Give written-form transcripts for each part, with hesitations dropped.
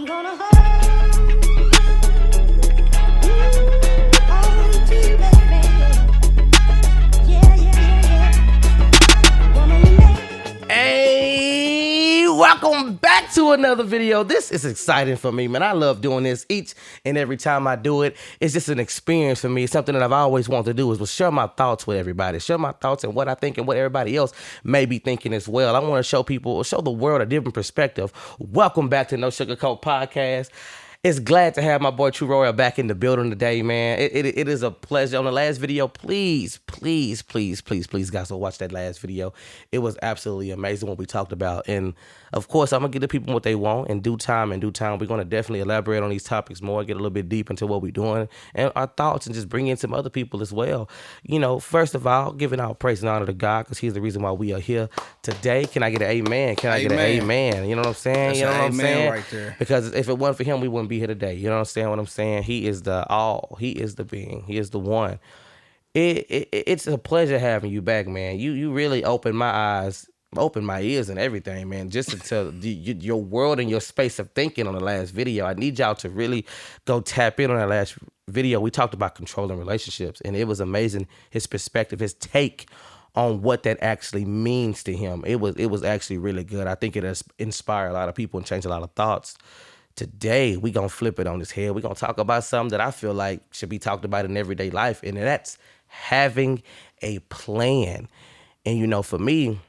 I'm gonna hold on to you, baby. Yeah, yeah, yeah, yeah. Woman, baby. Hey, welcome back to another video. This is exciting for me, man. I love doing this each and every time I do it. It's just an experience for me. It's something that I've always wanted to do is share my thoughts with everybody. Share my thoughts and what I think and what everybody else may be thinking as well. I want to show people, show the world a different perspective. Welcome back to No Sugarcoat Podcast. It's glad to have my boy True Royal back in the building today, man. It is a pleasure. On the last video, please, guys, go watch that last video. It was absolutely amazing what we talked about. And, of course, I'm going to give the people what they want in due time. We're going to definitely elaborate on these topics more, get a little bit deep into what we're doing and our thoughts and just bring in some other people as well. You know, first of all, giving our praise and honor to God because he's the reason why we are here today. Can I get an amen? Can I get an amen? You know what I'm saying? That's you know what I'm saying? right there. Because if it wasn't for him, we wouldn't be here today. You know what I'm saying? He is the all. He is the being. He is the one. It's a pleasure having you back, man. You really opened my eyes, opened my ears and everything, man. Just to tell your world and your space of thinking on the last video. I need y'all to really go tap in on that last video. We talked about controlling relationships, and it was amazing. His perspective, his take on what that actually means to him. It was actually really good. I think it has inspired a lot of people and changed a lot of thoughts. Today, we're going to flip it on its head. We're going to talk about something that I feel like should be talked about in everyday life, and that's having a plan. And, you know, for me,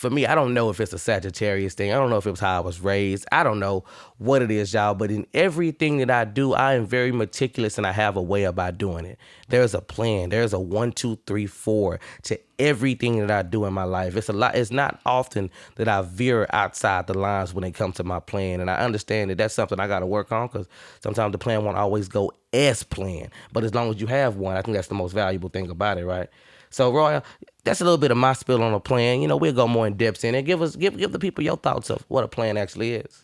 I don't know if it's a Sagittarius thing. I don't know if it was how I was raised. I don't know what it is, y'all. But in everything that I do, I am very meticulous and I have a way about doing it. There's a plan. There's a 1, 2, 3, 4 to everything that I do in my life. It's a lot. It's not often that I veer outside the lines when it comes to my plan. And I understand that that's something I got to work on because sometimes the plan won't always go as planned. But as long as you have one, I think that's the most valuable thing about it, right? So, Roy, that's a little bit of my spill on a plan. You know, we'll go more in depth in it. Give the people your thoughts of what a plan actually is.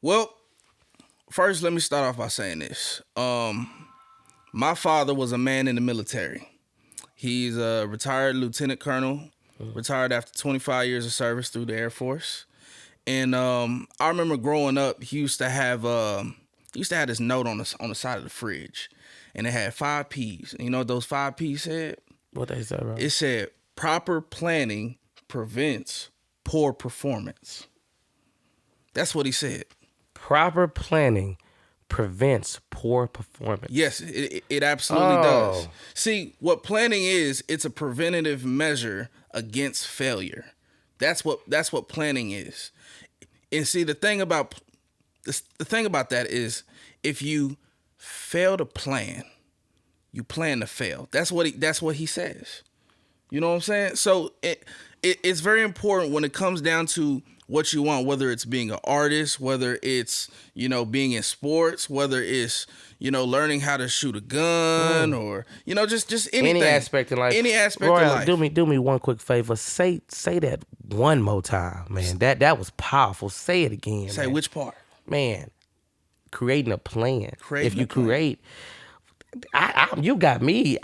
Well, first, let me start off by saying this. My father was a man in the military. He's a retired lieutenant colonel, retired after 25 years of service through the Air Force. And I remember growing up, he used to have this note on the side of the fridge, and it had 5 P's. And you know what those 5 P's said? What they say, bro? It said, proper planning prevents poor performance. That's what he said. Proper planning prevents poor performance. Yes, it absolutely does. See, what planning is, it's a preventative measure against failure. That's what planning is. And see, the thing about that is, if you fail to plan, you plan to fail. That's what he says. You know what I'm saying? So it's very important when it comes down to what you want, whether it's being an artist, whether it's, you know, being in sports, whether it's, you know, learning how to shoot a gun or, you know, just anything. Any aspect in life. Any aspect Roy, of life. do me one quick favor. Say that one more time, man. That was powerful. Say it again. Say man. which part? Man, creating a plan. Creating if you a plan. create, you got me.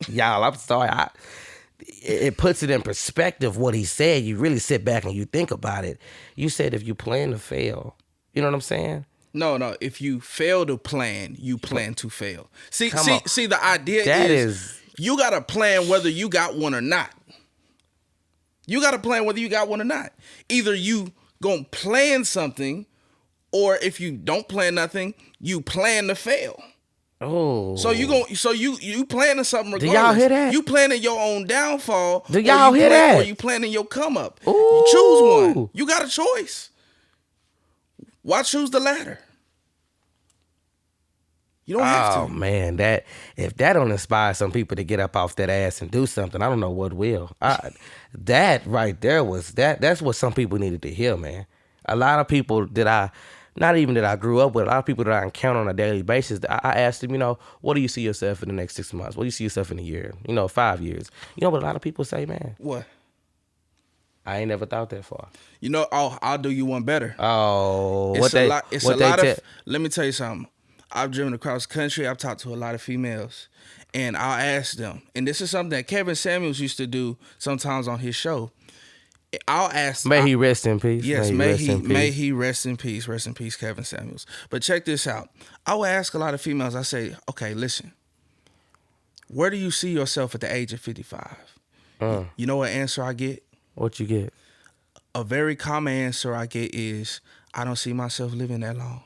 Y'all, I'm sorry. It puts it in perspective what he said. You really sit back and you think about it. You said if you plan to fail, you know what I'm saying? No. If you fail to plan, you plan to fail. See, the idea that is you got to plan whether you got one or not. You got to plan whether you got one or not. Either you gonna plan something, or if you don't plan nothing, you plan to fail. Oh. So you planning something regardless. Do y'all hear that? You planning your own downfall. Do y'all hear that? Or you planning your come up. Ooh. You choose one. You got a choice. Why choose the latter? You don't have to. Oh man, if that don't inspire some people to get up off that ass and do something, I don't know what will. That right there that's what some people needed to hear, man. A lot of people not even that I grew up with, a lot of people that I encounter on a daily basis, I asked them, you know, what do you see yourself in the next 6 months? What do you see yourself in a year? You know, 5 years. You know what a lot of people say, man? What? I ain't never thought that far. You know, I'll do you one better. Oh, let me tell you something. I've driven across the country. I've talked to a lot of females, and I'll ask them, and this is something that Kevin Samuels used to do sometimes on his show. I'll ask. May he rest in peace. Yes, may he rest in peace. may he rest in peace. Rest in peace, Kevin Samuels. But check this out. I will ask a lot of females. I say, okay, listen. Where do you see yourself at the age of 55? You know what answer I get? What you get? A very common answer I get is, I don't see myself living that long.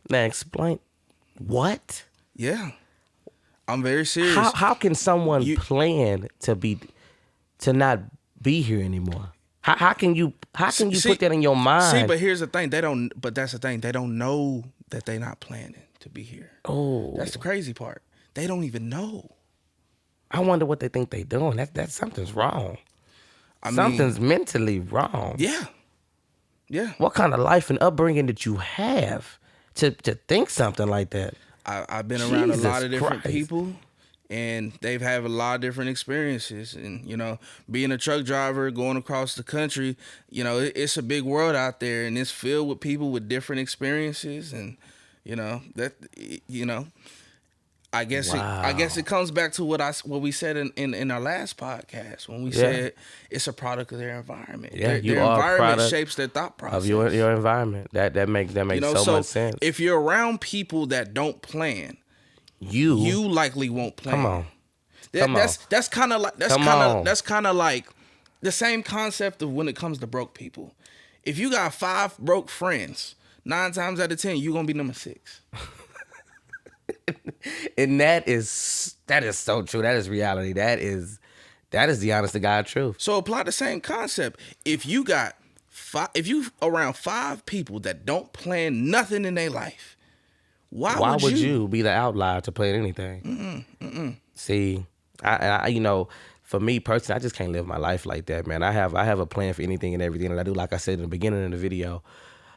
Now explain. What? Yeah, I'm very serious. How can someone plan to not be here anymore? How can you put that in your mind? See, but here's the thing. That's the thing. They don't know that they're not planning to be here. Oh, That's the crazy part. They don't even know. I wonder what they think they're doing. That something's wrong. Something's mentally wrong. Yeah. Yeah. What kind of life and upbringing did you have to think something like that? I've been around a Jesus lot of different Christ. people, and they've had a lot of different experiences. And, being a truck driver, going across the country, it's a big world out there, and it's filled with people with different experiences. And, I guess it comes back to what we said in our last podcast when we said it's a product of their environment. Yeah, their environment shapes their thought process. Of your environment. That makes so much sense. If you're around people that don't plan, you likely won't plan. Come on. That's kind of like the same concept of when it comes to broke people. If you got 5 broke friends, 9 times out of 10 you're gonna be number 6. And that is so true. That is reality. That is the honest to God truth. So apply the same concept. If you around 5 people that don't plan nothing in their life, why would you be the outlier to plan anything? See, I for me personally, I just can't live my life like that, man. I have a plan for anything and everything that I do. Like I said in the beginning of the video,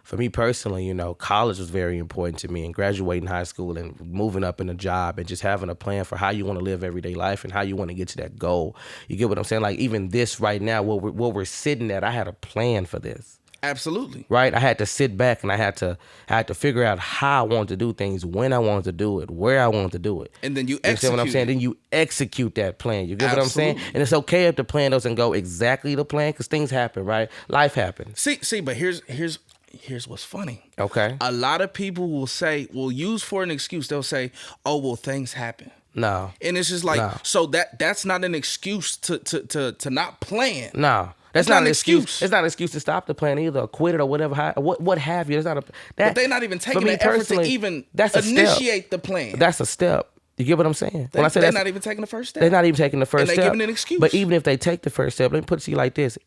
for me personally, college was very important to me, and graduating high school and moving up in a job and just having a plan for how you want to live everyday life and how you want to get to that goal. You get what I'm saying? Like even this right now, where we're sitting at, I had a plan for this. Absolutely. Right? I had to sit back and I had to figure out how I wanted to do things, when I wanted to do it, where I wanted to do it. And then you execute. You know what I'm saying? Then you execute that plan. You get what I'm saying? And it's okay if the plan doesn't go exactly the plan, because things happen, right? Life happens. See, but here's what's funny. Okay. A lot of people will use for an excuse. They'll say, "Oh, well, things happen." No. And it's just like, so that's not an excuse to not plan. No. That's not an excuse. It's not an excuse to stop the plan either, or quit it, or whatever. What have you? It's not but they're not even taking the effort to even initiate the plan. That's a step. You get what I'm saying? When I say they're not even taking the first step. They're not even taking the first step. And they're giving an excuse. But even if they take the first step, let me put it to you like this.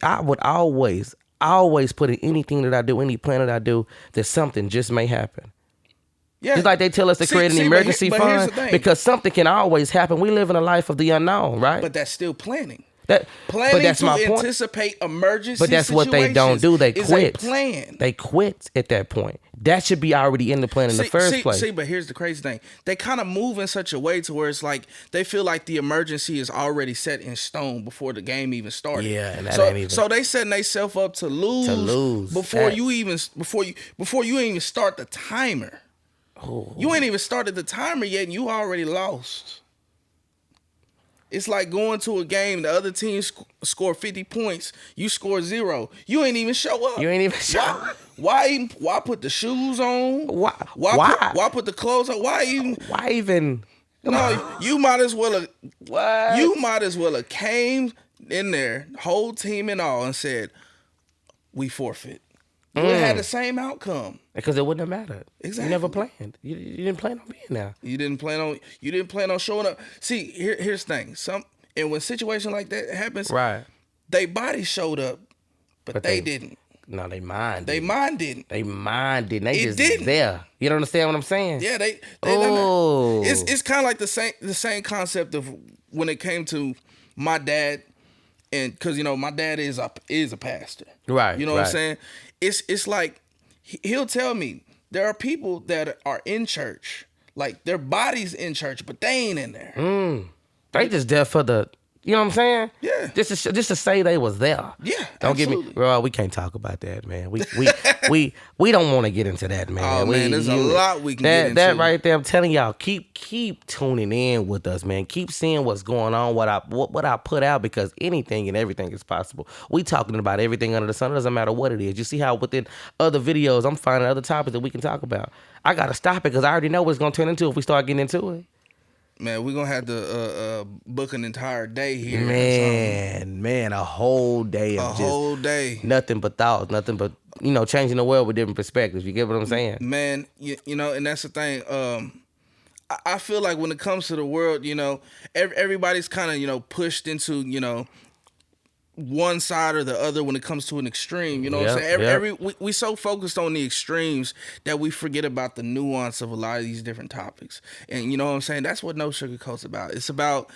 I would always put in anything that I do, any plan that I do, that something just may happen. Yeah. Just like they tell us to create an emergency fund, because something can always happen. We live in a life of the unknown, right? But that's still planning. Planning but that's to my point. Anticipate emergency But that's what they don't do. They quit. Plan. They quit at that point. That should be already in the plan in the first place. See, but here's the crazy thing. They kind of move in such a way to where it's like they feel like the emergency is already set in stone before the game even started. Yeah, and that ain't even. So they setting themselves up to lose before you even start the timer. Oh. You ain't even started the timer yet, and you already lost. It's like going to a game, the other team score 50 points, you score 0. You ain't even show up. You ain't even show up. Why put the shoes on? Why put the clothes on? Why even? No, you might as well have. What? You might as well have came in there, whole team and all, and said, "We forfeit." You would have had the same outcome. Because it wouldn't have mattered. Exactly. You never planned. You didn't plan on being there. You didn't plan on showing up. See, here's the thing. And when situation like that happens, right? They body showed up, but they didn't. No, they mind. They mind didn't. They mind didn't. They just didn't. There. You don't understand what I'm saying? Yeah, they oh. It's kind of like the same concept of when it came to my dad, and because my dad is a pastor. Right. You know what I'm saying? It's like he'll tell me there are people that are in church, like their body's in church, but they ain't in there. They just there for the You know what I'm saying? Yeah. Just to say they was there. Yeah, Don't get me, absolutely. bro. We can't talk about that, man. We don't want to get into that, man. Oh, man, there's a lot we can that, get into. That right there, I'm telling y'all, keep tuning in with us, man. Keep seeing what's going on, what I put out, because anything and everything is possible. We talking about everything under the sun. It doesn't matter what it is. You see how within other videos, I'm finding other topics that we can talk about. I gotta stop it because I already know what it's gonna turn into if we start getting into it. Man, we're going to have to book an entire day here. Man, a whole day of A whole day. nothing but thoughts, nothing but, changing the world with different perspectives. You get what I'm saying? Man, you know, and that's the thing. I feel like when it comes to the world, everybody's kind of, pushed into, one side or the other when it comes to an extreme. You know what I'm saying? We so focused on the extremes that we forget about the nuance of a lot of these different topics. And you know what I'm saying? That's what No Sugarcoat's about. It's about,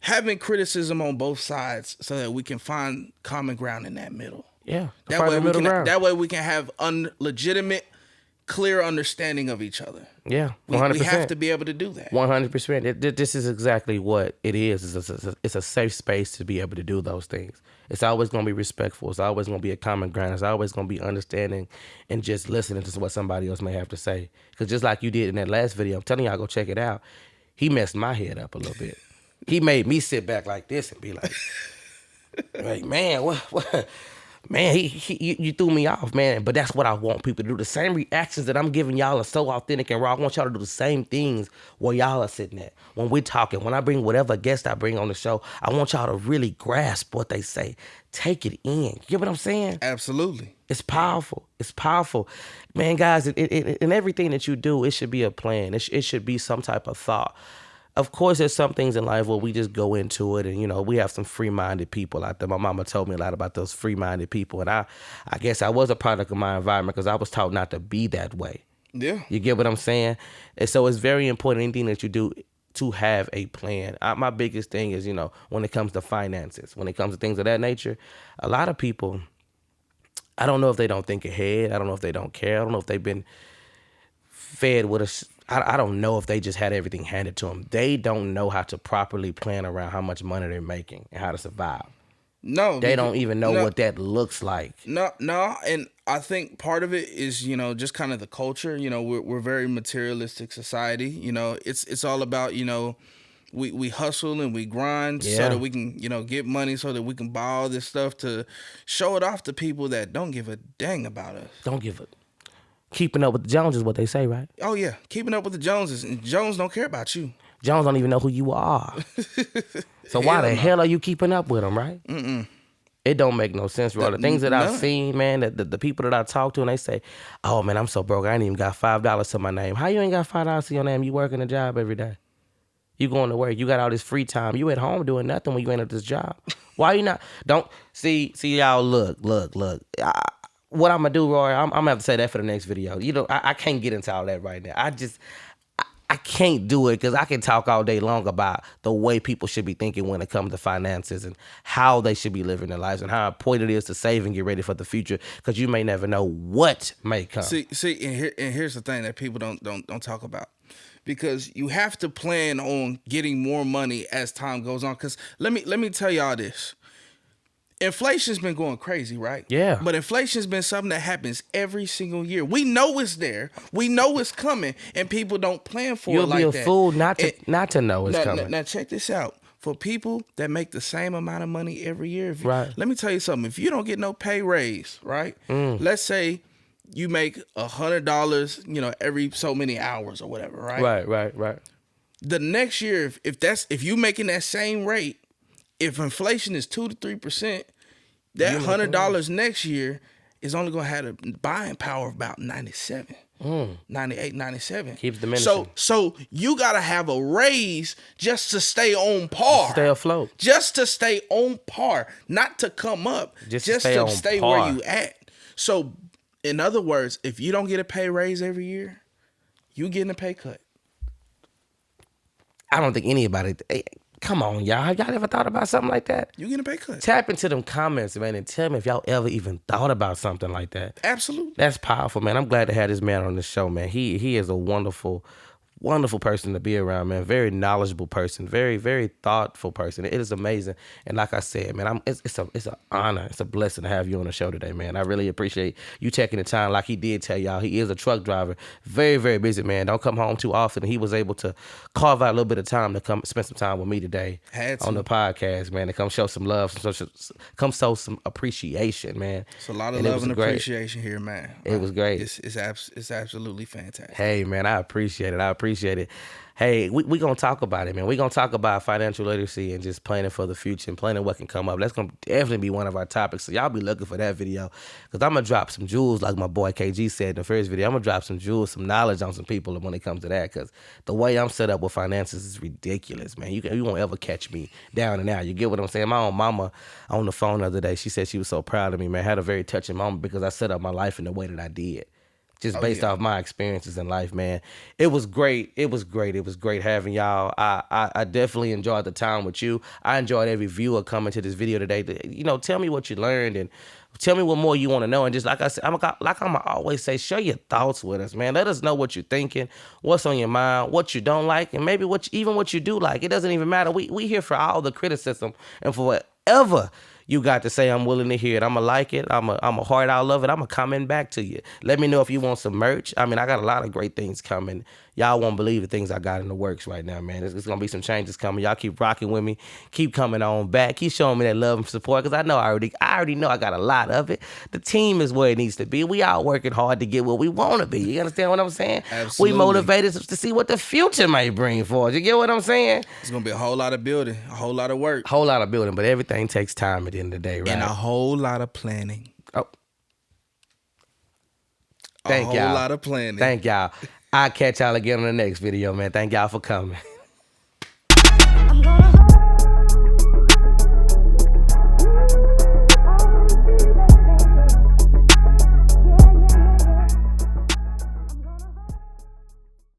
having criticism on both sides so that we can find common ground in that middle. Yeah. That way we can have legitimate, clear understanding of each other. Yeah, 100%. We have to be able to do that. 100%. This is exactly what it is. It's a safe space to be able to do those things. It's always going to be respectful. It's always going to be a common ground. It's always going to be understanding and just listening to what somebody else may have to say. Because just like you did in that last video, I'm telling y'all, go check it out. He messed my head up a little bit. He made me sit back like this and be like, man, what? Man, you threw me off, man. But that's what I want people to do. The same reactions that I'm giving y'all are so authentic and raw. I want y'all to do the same things where y'all are sitting at. When we're talking, when I bring whatever guest I bring on the show, I want y'all to really grasp what they say. Take it in. You get what I'm saying? Absolutely. It's powerful. It's powerful. Man, guys, in everything that you do, it should be a plan. It should be some type of thought. Of course, there's some things in life where we just go into it and, we have some free-minded people out there. My mama told me a lot about those free-minded people. And I guess I was a product of my environment because I was taught not to be that way. Yeah. You get what I'm saying? And so it's very important, anything that you do, to have a plan. My biggest thing is, when it comes to finances, when it comes to things of that nature, a lot of people, I don't know if they don't think ahead. I don't know if they don't care. I don't know if they've been fed with a... I don't know if they just had everything handed to them. They don't know how to properly plan around how much money they're making and how to survive. No. They don't even know what that looks like. No, and I think part of it is, just kind of the culture. We're very materialistic society. It's all about, we hustle and we grind so that we can, get money so that we can buy all this stuff to show it off to people that don't give a dang about us. Don't give a... Keeping up with the Joneses, what they say, right? Oh, yeah. Keeping up with the Joneses. And Jones don't care about you. Jones don't even know who you are. So why the hell are you keeping up with them, right? It don't make no sense, bro. The things that I've seen, man, the people that I talk to, and they say, oh, man, I'm so broke. I ain't even got $5 to my name. How you ain't got $5 to your name? You working a job every day. You going to work. You got all this free time. You at home doing nothing when you ain't at this job. Why you not? Don't see y'all. Look. What I'm gonna do, Roy, I'm gonna have to say that for the next video. I can't get into all that right now. I can't do it because I can talk all day long about the way people should be thinking when it comes to finances and how they should be living their lives and how important it is to save and get ready for the future because you may never know what may come. See, and here's the thing that people don't talk about. Because you have to plan on getting more money as time goes on. Because let me tell y'all this. Inflation's been going crazy, right? Yeah. But inflation's been something that happens every single year. We know it's there. We know it's coming, and people don't plan for it like that. You'll be a fool not to know it's coming. Now check this out. For people that make the same amount of money every year, right? Let me tell you something. If you don't get no pay raise, right? Let's say you make $100, every so many hours or whatever, right? Right. The next year, if you making that same rate, if inflation is 2 to 3%, that $100 next year is only gonna have a buying power of about 97, 98, 97. Keeps diminishing. So you gotta have a raise just to stay on par. Stay afloat. Just to stay on par, not to come up. Just to stay where you at. So, in other words, if you don't get a pay raise every year, you getting a pay cut. I don't think anybody... Come on, y'all. Have y'all ever thought about something like that? You getting a pay cut. Tap into them comments, man, and tell me if y'all ever even thought about something like that. Absolutely. That's powerful, man. I'm glad to have this man on the show, man. He is a wonderful wonderful person to be around, man. Very knowledgeable person. Very, very thoughtful person. It is amazing. And like I said, man, it's an honor. It's a blessing to have you on the show today, man. I really appreciate you taking the time. Like he did tell y'all, he is a truck driver. Very, very busy, man. Don't come home too often. He was able to carve out a little bit of time to come spend some time with me today on the podcast, man. To come show some love, come show some appreciation, man. It's a lot of love and appreciation here, man. It was great. It's absolutely fantastic. Hey, man, I appreciate it. Hey, we going to talk about it, man. We going to talk about financial literacy and just planning for the future and planning what can come up. That's going to definitely be one of our topics. So y'all be looking for that video because I'm going to drop some jewels like my boy KG said in the first video. I'm going to drop some jewels, some knowledge on some people when it comes to that because the way I'm set up with finances is ridiculous, man. You won't ever catch me down and out. You get what I'm saying? My own mama on the phone the other day, she said she was so proud of me, man. I had a very touching moment because I set up my life in the way that I did. Just based off my experiences in life, man. It was great. It was great having y'all. I definitely enjoyed the time with you. I enjoyed every viewer coming to this video today. Tell me what you learned and tell me what more you want to know. And just like I said, I'm always say, share your thoughts with us, man. Let us know what you're thinking, what's on your mind, what you don't like, and maybe what you do like. It doesn't even matter. We here for all the criticism and for whatever you got to say. I'm willing to hear it. I'm going to like it. I'm a heart out love it. I'm going to comment back to you. Let me know if you want some merch. I mean, I got a lot of great things coming. Y'all won't believe the things I got in the works right now, man. There's going to be some changes coming. Y'all keep rocking with me. Keep coming on back. Keep showing me that love and support because I know I already know I got a lot of it. The team is where it needs to be. We out working hard to get where we want to be. You understand what I'm saying? Absolutely. We motivated to see what the future may bring for us. You get what I'm saying? It's going to be a whole lot of building, a whole lot of work. Whole lot of building, but everything takes time at the end of the day, right? And a whole lot of planning. Oh. Thank y'all. A whole lot of planning. Thank y'all. I'll catch y'all again on the next video, man. Thank y'all for coming.